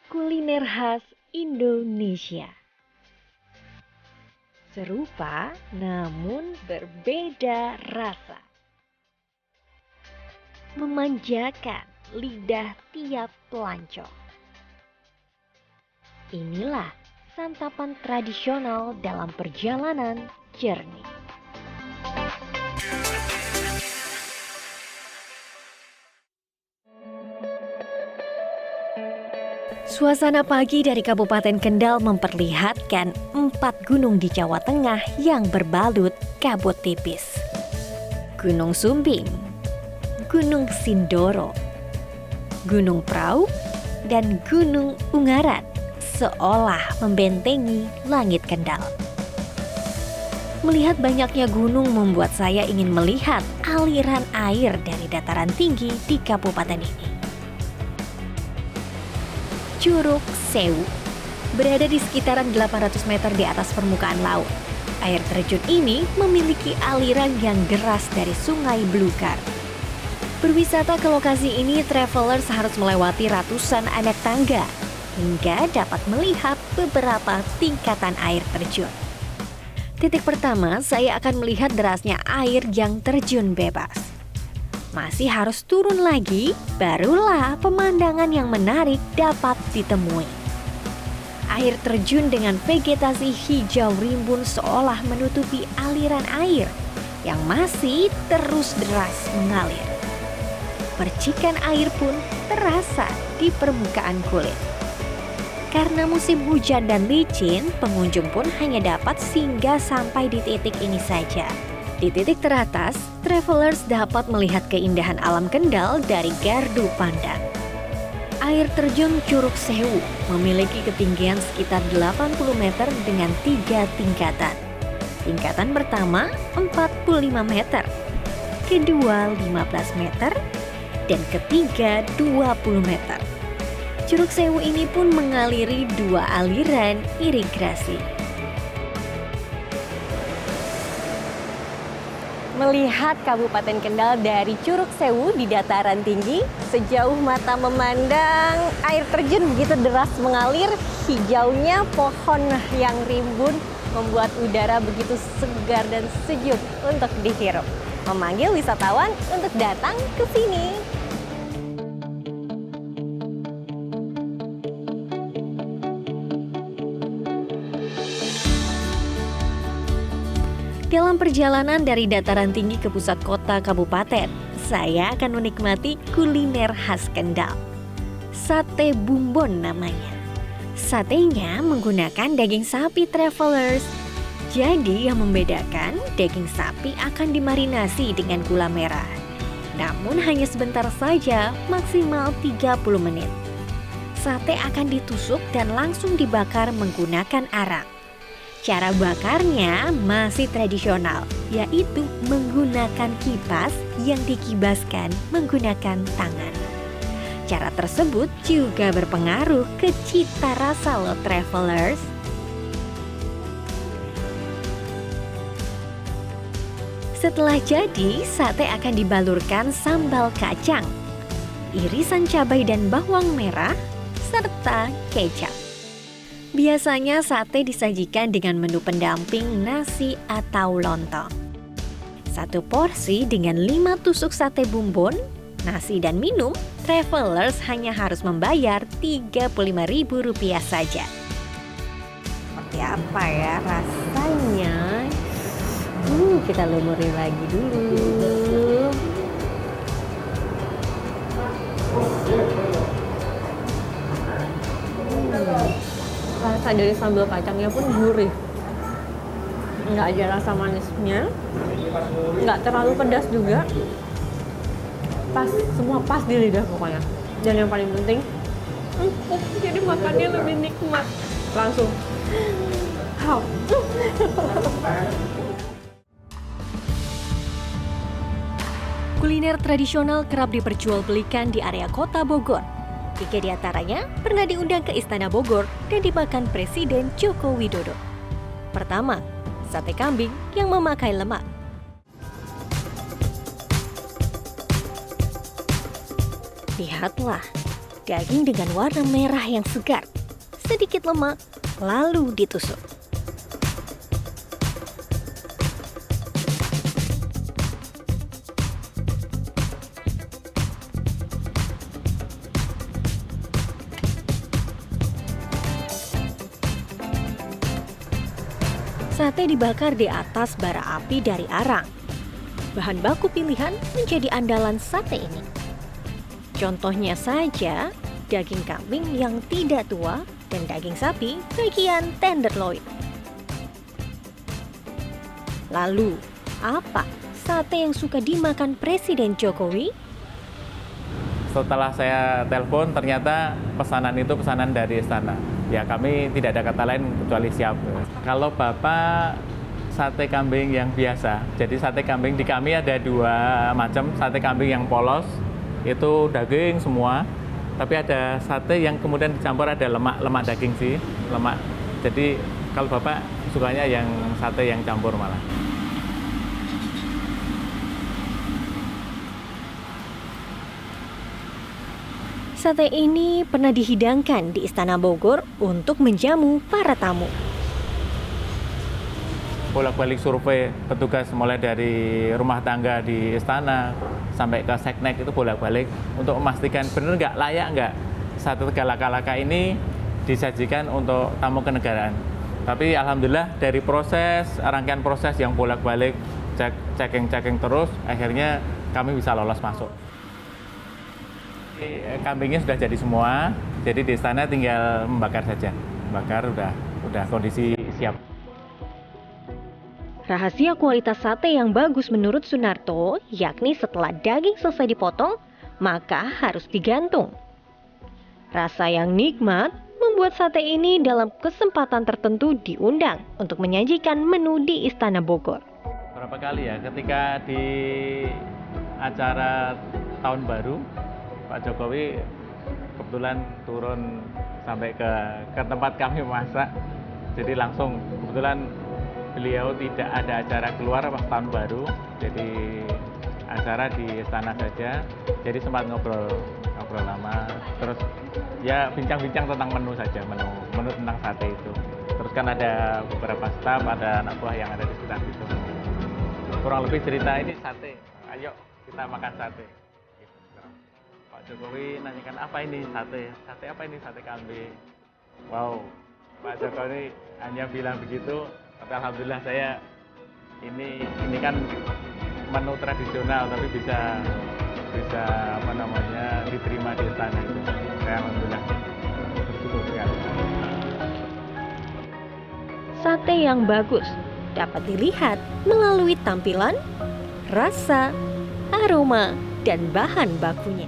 kuliner khas Indonesia. Serupa namun berbeda rasa. Memanjakan lidah tiap pelancong. Inilah santapan tradisional dalam perjalanan jernih. Suasana pagi dari Kabupaten Kendal memperlihatkan 4 gunung di Jawa Tengah yang berbalut kabut tipis. Gunung Sumbing, Gunung Sindoro, Gunung Prau, dan Gunung Ungaran seolah membentengi langit Kendal. Melihat banyaknya gunung membuat saya ingin melihat aliran air dari dataran tinggi di kabupaten ini. Curug Sewu berada di sekitaran 800 meter di atas permukaan laut. Air terjun ini memiliki aliran yang deras dari Sungai Belukar. Berwisata ke lokasi ini, travelers harus melewati ratusan anak tangga hingga dapat melihat beberapa tingkatan air terjun. Titik pertama, saya akan melihat derasnya air yang terjun bebas. Masih harus turun lagi, barulah pemandangan yang menarik dapat ditemui. Air terjun dengan vegetasi hijau rimbun seolah menutupi aliran air yang masih terus deras mengalir. Percikan air pun terasa di permukaan kulit. Karena musim hujan dan licin, pengunjung pun hanya dapat singgah sampai di titik ini saja. Di titik teratas, travelers dapat melihat keindahan alam Kendal dari gardu pandang. Air terjun Curug Sewu memiliki ketinggian sekitar 80 meter dengan 3 tingkatan. Tingkatan pertama 45 meter, kedua 15 meter, dan ketiga 20 meter. Curug Sewu ini pun mengaliri 2 aliran irigasi. Melihat Kabupaten Kendal dari Curug Sewu di dataran tinggi, sejauh mata memandang air terjun begitu deras mengalir, hijaunya pohon yang rimbun membuat udara begitu segar dan sejuk untuk dihirup, memanggil wisatawan untuk datang ke sini. Dalam perjalanan dari dataran tinggi ke pusat kota kabupaten, saya akan menikmati kuliner khas Kendal. Sate Bumbon namanya. Satenya menggunakan daging sapi travelers. Jadi yang membedakan, daging sapi akan dimarinasi dengan gula merah. Namun hanya sebentar saja, maksimal 30 menit. Sate akan ditusuk dan langsung dibakar menggunakan arang. Cara bakarnya masih tradisional, yaitu menggunakan kipas yang dikibaskan menggunakan tangan. Cara tersebut juga berpengaruh ke cita rasa lo travelers. Setelah jadi, sate akan dibalurkan sambal kacang, irisan cabai dan bawang merah, serta kecap. Biasanya sate disajikan dengan menu pendamping nasi atau lontong. Satu porsi dengan 5 tusuk sate bumbon, nasi dan minum, travelers hanya harus membayar Rp35.000 saja. Seperti apa ya rasanya? Kita lumurin lagi dulu. Rasa dari sambal kacangnya pun gurih, nggak ada rasa manisnya, nggak terlalu pedas juga, pas, semua pas di lidah pokoknya. Dan yang paling penting, empuk, jadi makannya lebih nikmat. Langsung kuliner tradisional kerap diperjualbelikan di area kota Bogor. 3 di antaranya pernah diundang ke Istana Bogor dan dimakan Presiden Joko Widodo. Pertama, sate kambing yang memakai lemak. Lihatlah, Daging dengan warna merah yang segar, sedikit lemak, lalu ditusuk. Sate dibakar di atas bara api dari arang. Bahan baku pilihan menjadi andalan sate ini. Contohnya saja, daging kambing yang tidak tua dan daging sapi bagian tenderloin. Lalu, apa sate yang suka dimakan Presiden Jokowi? Setelah saya telepon, ternyata pesanan itu pesanan dari istana. Ya, kami tidak ada kata lain kecuali siap. Kalau Bapak sate kambing yang biasa, jadi sate kambing di kami ada 2 macam. Sate kambing yang polos, itu daging semua. Tapi ada sate yang kemudian dicampur ada lemak daging sih, lemak. Jadi kalau Bapak sukanya yang sate yang campur malah. Sate ini pernah dihidangkan di Istana Bogor untuk menjamu para tamu. Bolak-balik survei petugas mulai dari rumah tangga di istana sampai ke seknek itu bolak-balik untuk memastikan benar nggak, layak nggak sate Tegalaka ini disajikan untuk tamu kenegaraan. Tapi alhamdulillah dari rangkaian proses yang bolak-balik checking terus, akhirnya kami bisa lolos masuk. Kambingnya sudah jadi semua, jadi di istana tinggal membakar saja. Bakar udah kondisi siap. Rahasia kualitas sate yang bagus menurut Sunarto, yakni setelah daging selesai dipotong, maka harus digantung. Rasa yang nikmat membuat sate ini dalam kesempatan tertentu diundang untuk menyajikan menu di Istana Bogor. Berapa kali ya, ketika di acara tahun baru, Pak Jokowi kebetulan turun sampai ke tempat kami masak, jadi langsung kebetulan beliau tidak ada acara keluar pas tahun baru, jadi acara di istana saja, jadi sempat ngobrol lama, terus ya bincang-bincang tentang menu saja, menu tentang sate itu. Terus kan ada beberapa staf, ada anak buah yang ada di sekitar situ. Kurang lebih cerita ini sate, ayo kita makan sate. Pak Jokowi nanyakan apa ini sate apa ini, sate kambing. Wow, Pak Jokowi hanya bilang begitu. Tapi alhamdulillah saya ini kan menu tradisional tapi bisa diterima di istana itu. Saya alhamdulillah bersyukur sekali. Sate yang bagus dapat dilihat melalui tampilan, rasa, aroma, dan bahan bakunya.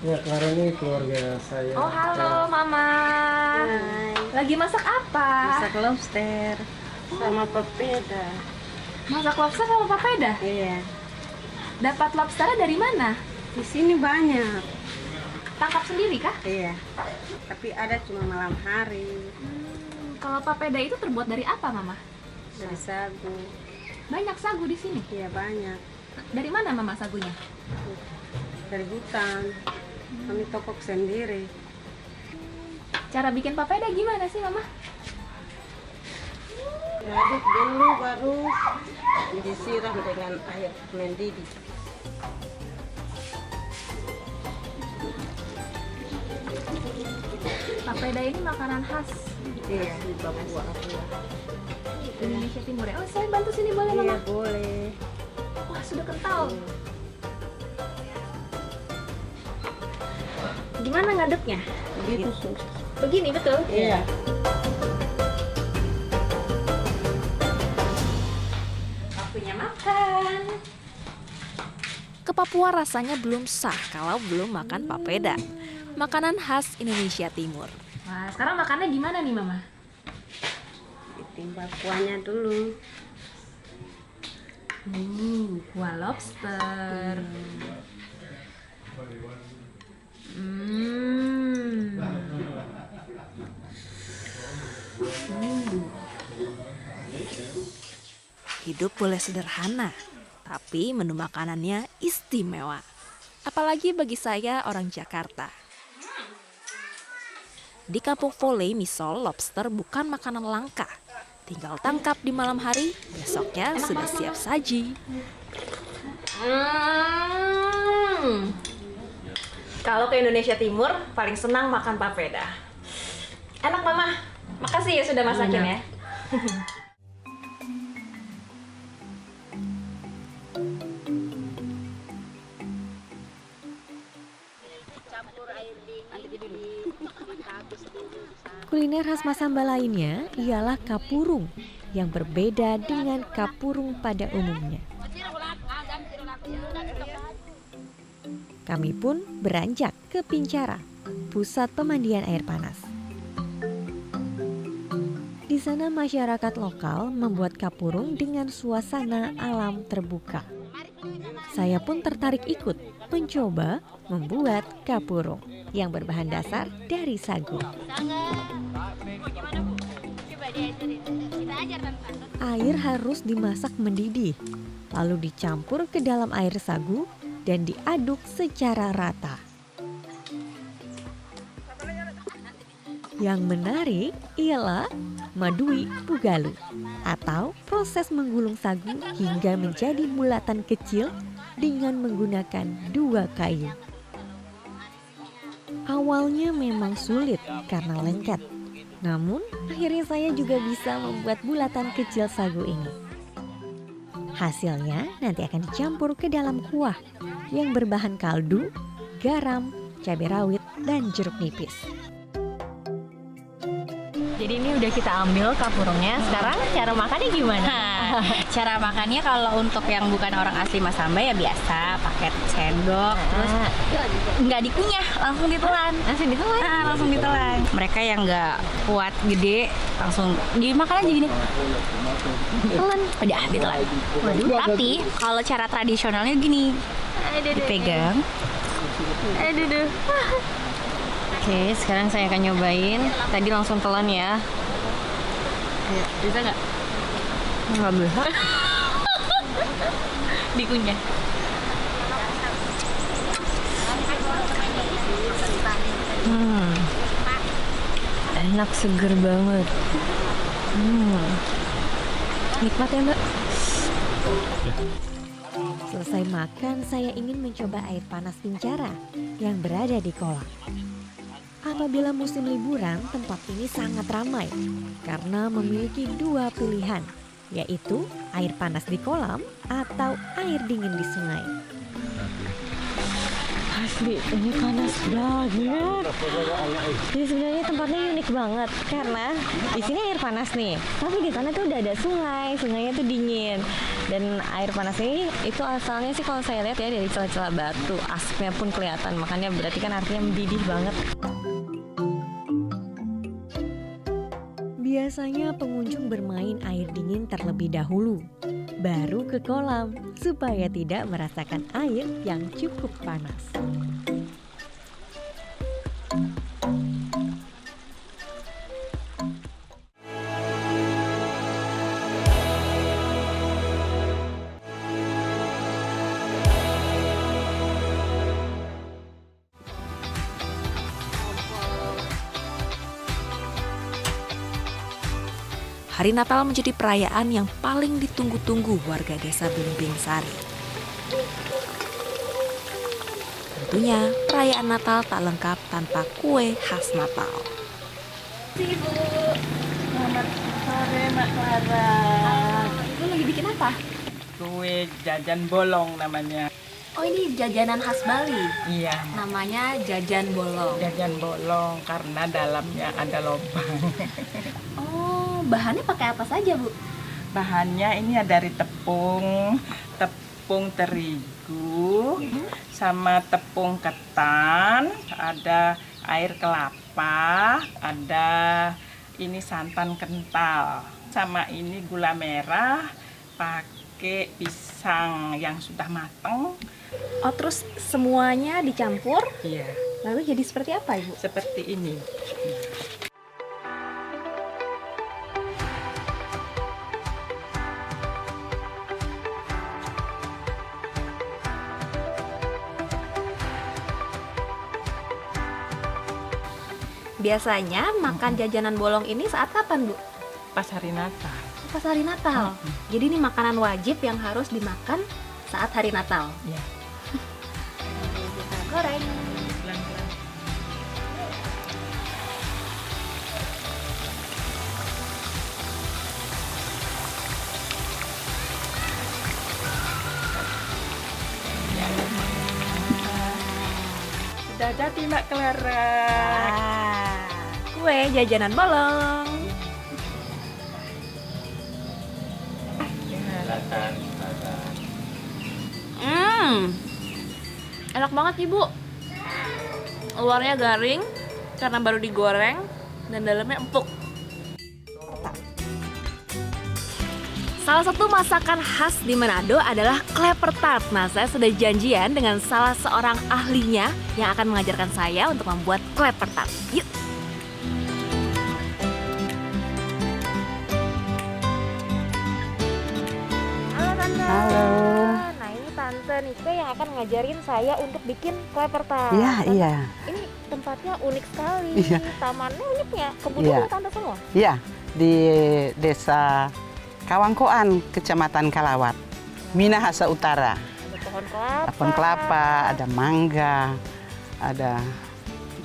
Ya, Clara ini keluarga saya. Oh, halo Mama. Hai. Lagi masak apa? Masak lobster sama papeda. Masak lobster sama papeda? Iya. Dapat lobsternya dari mana? Di sini banyak. Tangkap sendiri kah? Iya. Tapi ada cuma malam hari. Kalau papeda itu terbuat dari apa, Mama? Dari sagu. Banyak sagu di sini. Iya, banyak. Dari mana Mama sagunya? Dari hutan. Kami tokok sendiri. Cara bikin papeda gimana sih, Mama? Diaduk dulu baru disiram dengan air mendidih. Papeda ini makanan khas Iya, di Papua. Indonesia Timur ya. Oh, saya bantu sini boleh, Iya, Mama? boleh. Wah, sudah kental. Gimana ngaduknya? Begitu. Begini, betul? Iya. Waktunya makan. ke Papua rasanya belum sah kalau belum makan papeda, makanan khas Indonesia Timur. Wah, sekarang makannya gimana nih Mama? Ditimbang kuahnya dulu. Kuah lobster. Hidup boleh sederhana, tapi menu makanannya istimewa. Apalagi bagi saya orang Jakarta. Di Kampung Vole, misol lobster bukan makanan langka. Tinggal tangkap di malam hari, besoknya sudah siap saji. Kalau ke Indonesia Timur, paling senang makan papeda. Enak Mama, makasih ya sudah masakin ya. Kuliner khas Masamba lainnya ialah kapurung yang berbeda dengan kapurung pada umumnya. Kami pun beranjak ke Pincara, pusat pemandian air panas. Di sana masyarakat lokal membuat kapurung dengan suasana alam terbuka. Saya pun tertarik ikut mencoba membuat kapurung yang berbahan dasar dari sagu. Air harus dimasak mendidih, lalu dicampur ke dalam air sagu dan diaduk secara rata. Yang menarik ialah madui pugalu atau proses menggulung sagu hingga menjadi bulatan kecil dengan menggunakan 2 kayu. Awalnya memang sulit karena lengket, namun akhirnya saya juga bisa membuat bulatan kecil sagu ini. Hasilnya nanti akan dicampur ke dalam kuah yang berbahan kaldu, garam, cabai rawit, dan jeruk nipis. Jadi ini udah kita ambil kapurungnya, sekarang cara makannya gimana? Cara makannya kalau untuk yang bukan orang asli Masamba ya biasa pakai sendok, terus nggak dikunyah, langsung ditelan. Langsung ditelan. Mereka yang nggak kuat gede langsung dimakan aja gini. Telan, udah ditelan. Tapi kalau cara tradisionalnya gini, dipegang. Oke, sekarang saya akan nyobain. Tadi langsung telan ya. Ayo, bisa nggak? Nggak bisa. Dikunyah. Enak, seger banget. Nikmat ya Mbak. Selesai makan, saya ingin mencoba air panas Pincara yang berada di kolam. Apabila musim liburan, tempat ini sangat ramai karena memiliki 2 pilihan, yaitu air panas di kolam atau air dingin di sungai. Asli, ini panas banget. Jadi sebenarnya tempatnya unik banget karena di sini air panas nih, tapi di sana tuh udah ada sungai, sungainya tuh dingin. Dan air panas ini itu asalnya sih kalau saya lihat ya dari celah-celah batu, asapnya pun kelihatan, makanya berarti kan artinya mendidih banget. Biasanya pengunjung bermain air dingin terlebih dahulu, baru ke kolam supaya tidak merasakan air yang cukup panas. Hari Natal menjadi perayaan yang paling ditunggu-tunggu warga desa Belimbing Sari. Tentunya perayaan Natal tak lengkap tanpa kue khas Natal. Ibu, selamat sore Mak Clara. Ibu lagi bikin apa? Kue jajan bolong namanya. Oh ini jajanan khas Bali, Iya, namanya jajan bolong. jajan bolong karena dalamnya ada lubang. Oh, bahannya pakai apa saja Bu? Bahannya ini ya dari tepung tepung terigu, sama tepung ketan, ada air kelapa, ada ini santan kental, sama ini gula merah, pakai pisang yang sudah matang. Oh, terus semuanya dicampur, Iya, lalu jadi seperti apa, Ibu? seperti ini. Biasanya makan jajanan bolong ini saat kapan, Bu? Pas hari Natal. Pas hari Natal. Jadi ini makanan wajib yang harus dimakan saat hari Natal. Ya. Kita goreng. Pelan-pelan. Sudah jadi Mbak Clara. Kue jajanan bolong. Enak banget, Ibu. Luarnya garing karena baru digoreng dan dalamnya empuk. Salah satu masakan khas di Manado adalah kleper tart. Nah, saya sudah janjian dengan salah seorang ahlinya yang akan mengajarkan saya untuk membuat kleper tart. Yuk! Halo Tante. Halo. Nah, ini Tante Nike yang akan ngajarin saya untuk bikin kleper tart. Iya, Tante, iya. Ini tempatnya unik sekali. Iya. Tamannya ini punya kebun Iya. Tante semua. Iya, di Desa Kawangkoan, Kecamatan Kalawat, Minahasa Utara. Ada pohon kelapa. Pohon kelapa, ada mangga, ada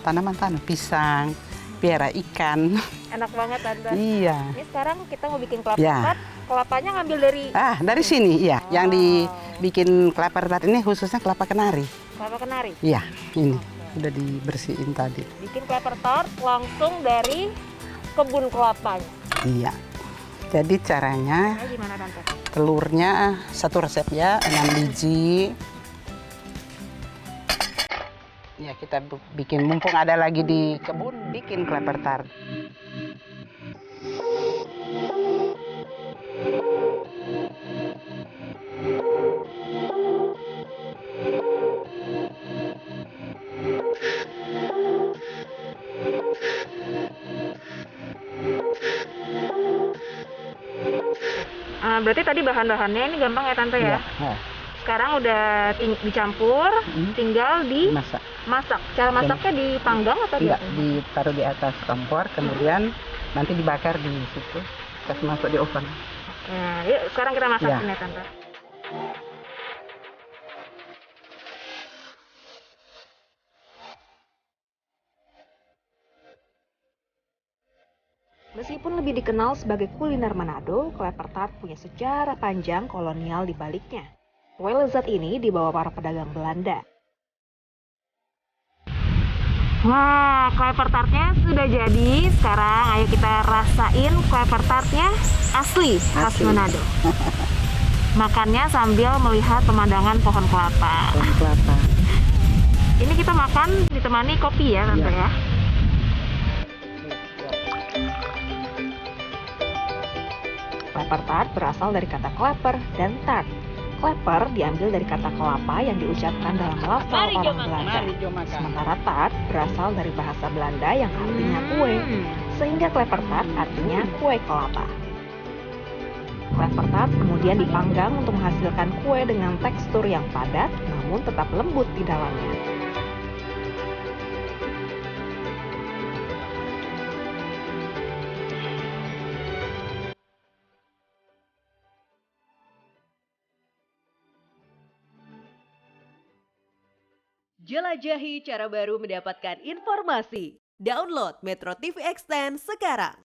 tanaman-tanaman pisang, piara ikan. Enak banget Tante. Iya. Ini sekarang kita mau bikin kelapa Ya. tart. Kelapanya ngambil dari Dari sini, iya. Yang dibikin kelapa tart ini khususnya kelapa kenari. kelapa kenari. Iya, ini udah dibersihin tadi. Bikin kelapa tart langsung dari kebun kelapanya. Iya. Jadi caranya Nah, gimana Tante? telurnya satu resep ya, 6 biji. Ya kita bikin mumpung ada lagi di kebun, bikin kleper tart. Berarti tadi bahan-bahannya ini gampang ya Tante ya? Nah, Sekarang udah dicampur, tinggal masak. dimasak. Cara masaknya dipanggang atau Enggak, gimana? ditaruh di atas kompor, kemudian nanti dibakar di situ, terus masuk di oven. Nah, yuk sekarang kita masak Ya. ini Tante. Meskipun lebih dikenal sebagai kuliner Manado, kleper tart punya sejarah panjang kolonial di baliknya. Kue lezat ini dibawa para pedagang Belanda. Wah, kleper tartnya sudah jadi. Sekarang ayo kita rasain kleper tartnya asli khas Asli. Manado. Makannya sambil melihat pemandangan pohon kelapa. Pohon kelapa. Ini kita makan ditemani kopi ya, Tante ya. Kleper tart berasal dari kata kleper dan tart. Kleper diambil dari kata kelapa yang diucapkan dalam lafal orang Belanda. Sementara tart berasal dari bahasa Belanda yang artinya kue, sehingga kleper tart artinya kue kelapa. Kleper tart kemudian dipanggang untuk menghasilkan kue dengan tekstur yang padat namun tetap lembut di dalamnya. Jelajahi cara baru mendapatkan informasi. Download Metro TV Extend sekarang.